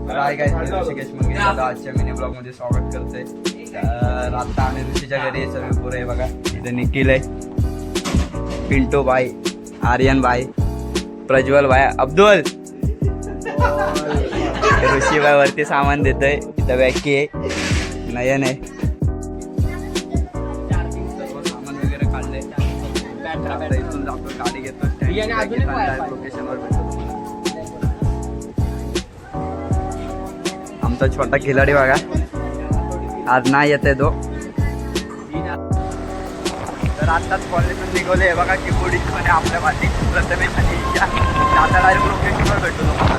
Hi guys, मी ऋषिकेश मंगे दादा आजच्या मिनी ब्लॉग मध्ये स्वागत करते. तर आता आम्ही ऋषीच्या घरी सर्व पुरे बघा. इथे निखिल आहे, पिंटू भाई, आर्यन भाई, प्रज्वल भाई, अब्दुल, ऋषी भाई वरती सामान देतोय. इथं वॅकी आहे, नयन आहे, सामान वगैरे काढले. आता इथून जातो, गाडी घेतो, लोकेशनवर भेटतो. आमचा छोटा खिलाडी बघा, आज नाही येते तो. तर आत्ताच कॉलेजून निघवले बघा की पुढे आपल्या पाठी प्रथमेश आणि आता डायरेक्ट लोकेशनवर भेटतो तुम्हाला.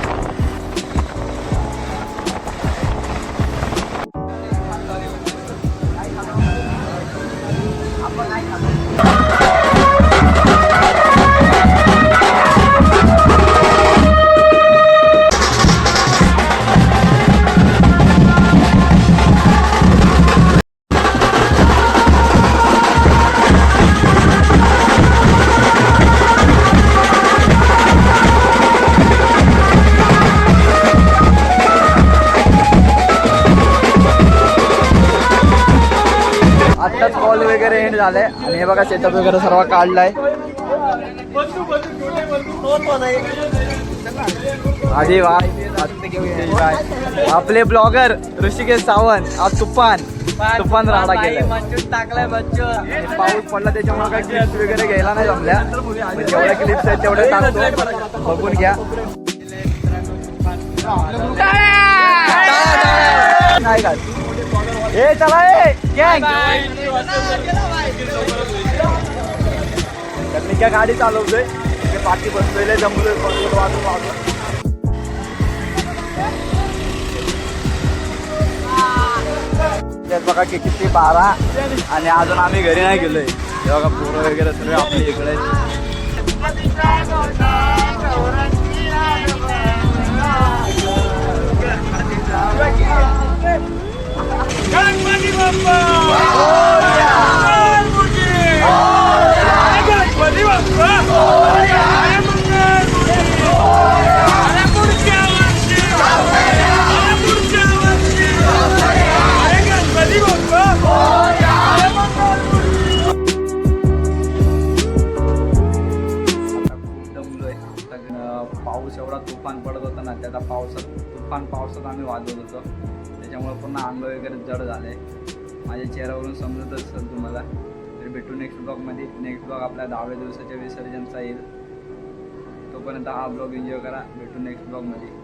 आत्ताच कॉल वगैरे एंड झाले आणि हे बघा सेटअप वगैरे सर्व काढलाय. आधी आपले ब्लॉगर ऋषिकेश सावंत आज तुफान राडा केला, टाकलाय. पाऊस पडला त्याच्यामुळे काही क्लिप्स वगैरे घ्यायला नाही जमल्या. जेवढ्या क्लिप्स आहेत तेवढे टाकतो, बघून घ्या. नाही का हे चला मी काय गाडी चालवतोय, पाठी बसलेले जमलोय वाजून वाजून. त्यात बघा की किती 12 आणि अजून आम्ही घरी नाही गेलोय. हे बघा पोरं वगैरे सर्व आपल्या इकडे. पाऊस एवढा तुफान पडत होता ना, त्याचा पावसात आम्ही वाजवत होतो. त्याच्यामुळे पूर्ण अंग वगैरे जड झाले. माझ्या चेहऱ्यावरून समजत असेल तुम्हाला. तर भेटू नेक्स्ट ब्लॉगमध्ये. नेक्स्ट ब्लॉग आपल्या 10व्या दिवसाच्या विसर्जनचा येईल. तोपर्यंत हा ब्लॉग एन्जॉय करा. भेटू नेक्स्ट ब्लॉगमध्ये.